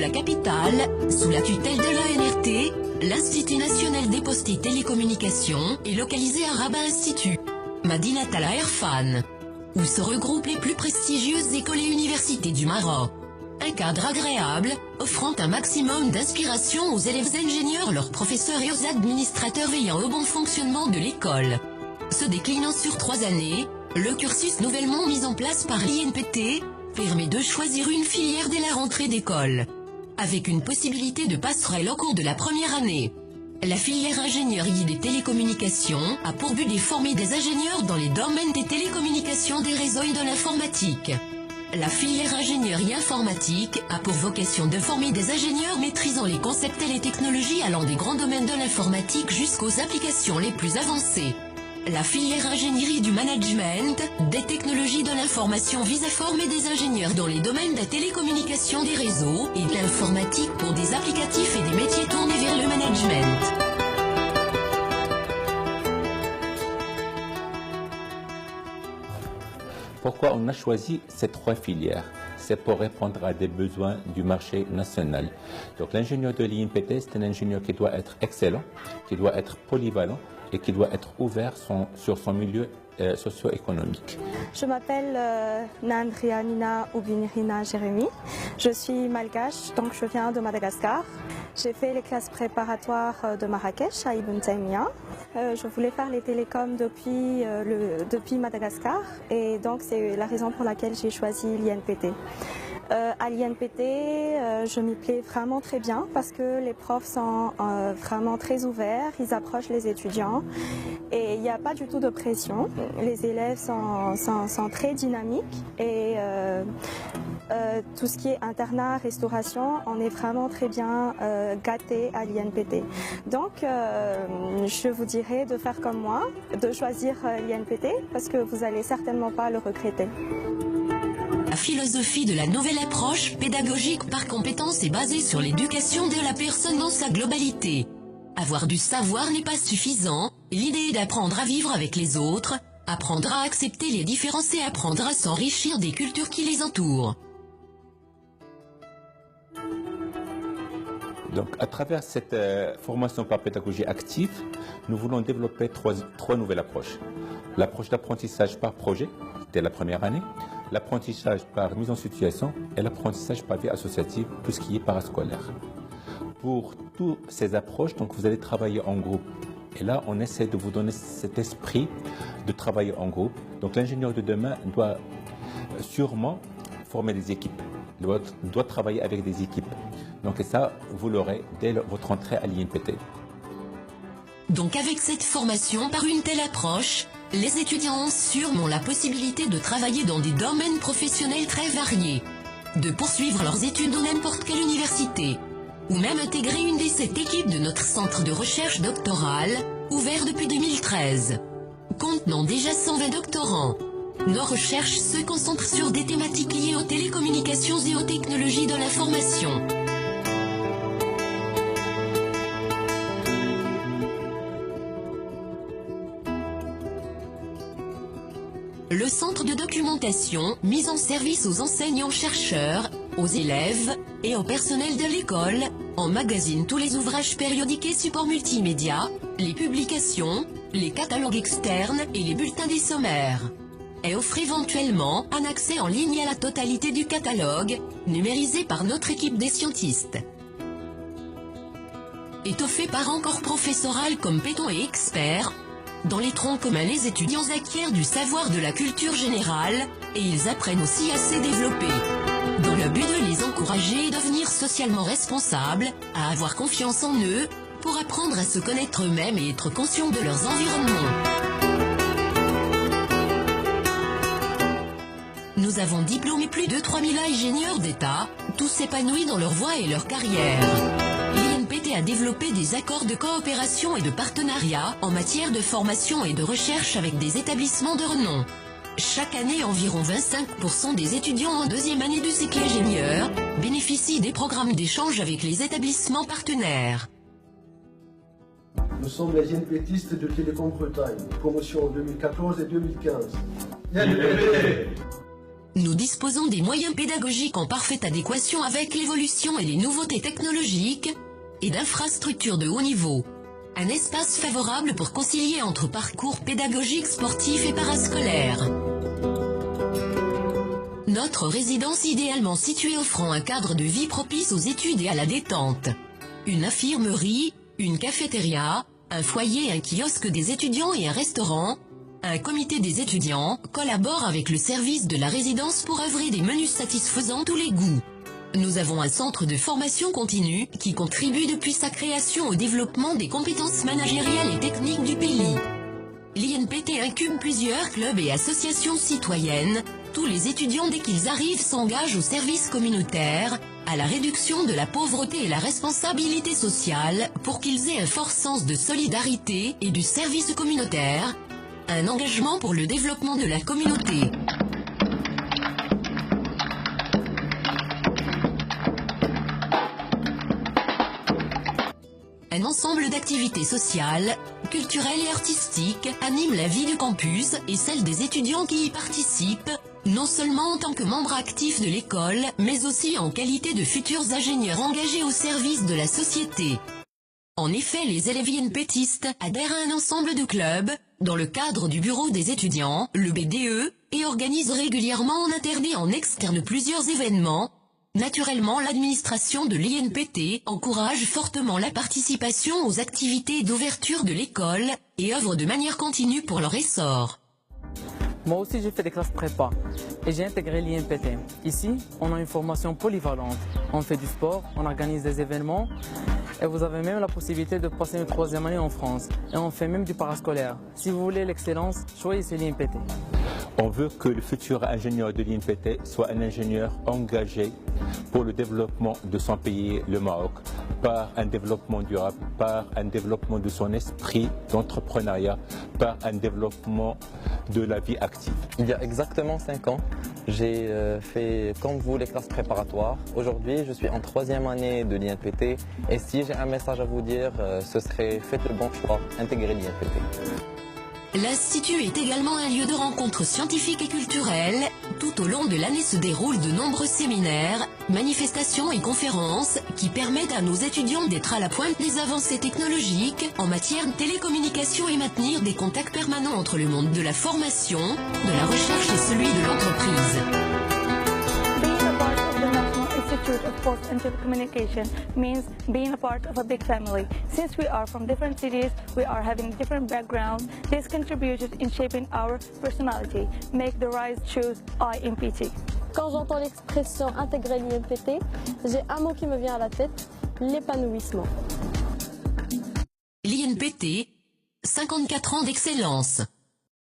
la capitale, sous la tutelle de l'ANRT, l'Institut national des postes et télécommunications est localisé à Rabat Institut, Madinat Al Irfan, où se regroupent les plus prestigieuses écoles et universités du Maroc. Un cadre agréable, offrant un maximum d'inspiration aux élèves ingénieurs, leurs professeurs et aux administrateurs veillant au bon fonctionnement de l'école. Se déclinant sur 3 années, le cursus nouvellement mis en place par l'INPT permet de choisir une filière dès la rentrée d'école, avec une possibilité de passerelle au cours de la première année. La filière ingénierie des télécommunications a pour but de former des ingénieurs dans les domaines des télécommunications, des réseaux et de l'informatique. La filière ingénierie informatique a pour vocation de former des ingénieurs maîtrisant les concepts et les technologies allant des grands domaines de l'informatique jusqu'aux applications les plus avancées. La filière ingénierie du management, des technologies de l'information vise à former des ingénieurs dans les domaines des télécommunications, des réseaux et de l'informatique pour des applicatifs et des métiers tournés vers le management. Pourquoi on a choisi ces 3 filières? C'est pour répondre à des besoins du marché national. Donc l'ingénieur de l'INPT, c'est un ingénieur qui doit être excellent, qui doit être polyvalent et qui doit être ouvert sur son milieu socio-économique. Je m'appelle Nandrianina Oubinirina Jérémy. Je suis malgache, donc je viens de Madagascar. J'ai fait les classes préparatoires de Marrakech à Ibn Taymiyya. Je voulais faire les télécoms depuis Madagascar et donc c'est la raison pour laquelle j'ai choisi l'INPT. À l'INPT, je m'y plais vraiment très bien parce que les profs sont vraiment très ouverts, ils approchent les étudiants et il n'y a pas du tout de pression. Les élèves sont très dynamiques et tout ce qui est internat, restauration, on est vraiment très bien gâtés à l'INPT. Donc, je vous dirais de faire comme moi, de choisir l'INPT parce que vous n'allez certainement pas le regretter. La philosophie de la nouvelle approche pédagogique par compétence est basée sur l'éducation de la personne dans sa globalité. Avoir du savoir n'est pas suffisant, l'idée est d'apprendre à vivre avec les autres, apprendre à accepter les différences et apprendre à s'enrichir des cultures qui les entourent. Donc, à travers cette formation par pédagogie active, nous voulons développer trois nouvelles approches. L'approche d'apprentissage par projet, dès la première année, l'apprentissage par mise en situation et l'apprentissage par vie associative, tout ce qui est parascolaire. Pour toutes ces approches, donc, vous allez travailler en groupe. Et là, on essaie de vous donner cet esprit de travailler en groupe. Donc, l'ingénieur de demain doit sûrement former des équipes, doit travailler avec des équipes. Donc ça, vous l'aurez dès votre entrée à l'INPT. Donc avec cette formation par une telle approche, les étudiants ont sûrement la possibilité de travailler dans des domaines professionnels très variés, de poursuivre leurs études dans n'importe quelle université, ou même intégrer une des 7 équipes de notre centre de recherche doctorale, ouvert depuis 2013. Contenant déjà 120 doctorants, nos recherches se concentrent sur des thématiques liées aux télécommunications et aux technologies de l'information. Le centre de documentation, mis en service aux enseignants-chercheurs, aux élèves et au personnel de l'école, emmagasine tous les ouvrages périodiques et supports multimédia, les publications, les catalogues externes et les bulletins des sommaires. Et offre éventuellement un accès en ligne à la totalité du catalogue, numérisé par notre équipe des scientistes. Étoffé par un corps professoral compétent et expert, dans les troncs communs les étudiants acquièrent du savoir de la culture générale, et ils apprennent aussi à se développer. Dans le but de les encourager et devenir socialement responsables, à avoir confiance en eux, pour apprendre à se connaître eux-mêmes et être conscients de leurs environnements. Nous avons diplômé plus de 3000 ingénieurs d'État, tous épanouis dans leur voie et leur carrière. L'INPT a développé des accords de coopération et de partenariat en matière de formation et de recherche avec des établissements de renom. Chaque année, environ 25% des étudiants en 2e année du cycle ingénieur bénéficient des programmes d'échange avec les établissements partenaires. Nous sommes les INPTistes de Télécom Bretagne, promotion 2014 et 2015. INPT. Nous disposons des moyens pédagogiques en parfaite adéquation avec l'évolution et les nouveautés technologiques, et d'infrastructures de haut niveau. Un espace favorable pour concilier entre parcours pédagogiques, sportifs et parascolaires. Notre résidence idéalement située offrant un cadre de vie propice aux études et à la détente. Une infirmerie, une cafétéria, un foyer, un kiosque des étudiants et un restaurant. Un comité des étudiants collabore avec le service de la résidence pour œuvrer des menus satisfaisant tous les goûts. Nous avons un centre de formation continue qui contribue depuis sa création au développement des compétences managériales et techniques du pays. L'INPT incube plusieurs clubs et associations citoyennes. Tous les étudiants dès qu'ils arrivent s'engagent au service communautaire, à la réduction de la pauvreté et la responsabilité sociale pour qu'ils aient un fort sens de solidarité et du service communautaire. Un engagement pour le développement de la communauté. Un ensemble d'activités sociales, culturelles et artistiques anime la vie du campus et celle des étudiants qui y participent, non seulement en tant que membres actifs de l'école, mais aussi en qualité de futurs ingénieurs engagés au service de la société. En effet, les élèves INPTistes adhèrent à un ensemble de clubs, dans le cadre du bureau des étudiants, le BDE, et organisent régulièrement en interne et en externe plusieurs événements. Naturellement, l'administration de l'INPT encourage fortement la participation aux activités d'ouverture de l'école et œuvre de manière continue pour leur essor. Moi aussi, j'ai fait des classes prépa et j'ai intégré l'INPT. Ici, on a une formation polyvalente. On fait du sport, on organise des événements et vous avez même la possibilité de passer une 3e année en France. Et on fait même du parascolaire. Si vous voulez l'excellence, choisissez l'INPT. On veut que le futur ingénieur de l'INPT soit un ingénieur engagé pour le développement de son pays, le Maroc, par un développement durable, par un développement de son esprit d'entrepreneuriat, par un développement de la vie active. Il y a exactement 5 ans, j'ai fait comme vous les classes préparatoires. Aujourd'hui, je suis en 3e année de l'INPT et si j'ai un message à vous dire, ce serait faites le bon choix, intégrez l'INPT. L'Institut est également un lieu de rencontres scientifiques et culturelles. Tout au long de l'année se déroulent de nombreux séminaires, manifestations et conférences qui permettent à nos étudiants d'être à la pointe des avancées technologiques en matière de télécommunication et maintenir des contacts permanents entre le monde de la formation, de la recherche et celui de l'entreprise. Institute of Post and Telecommunication means being a part of a big family. Since we are from different cities, we are having different backgrounds. This contributed in shaping our personality. Make the right choose INPT. Quand j'entends l'expression intégrer l'INPT, j'ai un mot qui me vient à la tête, l'épanouissement. L'INPT, 54 ans d'excellence.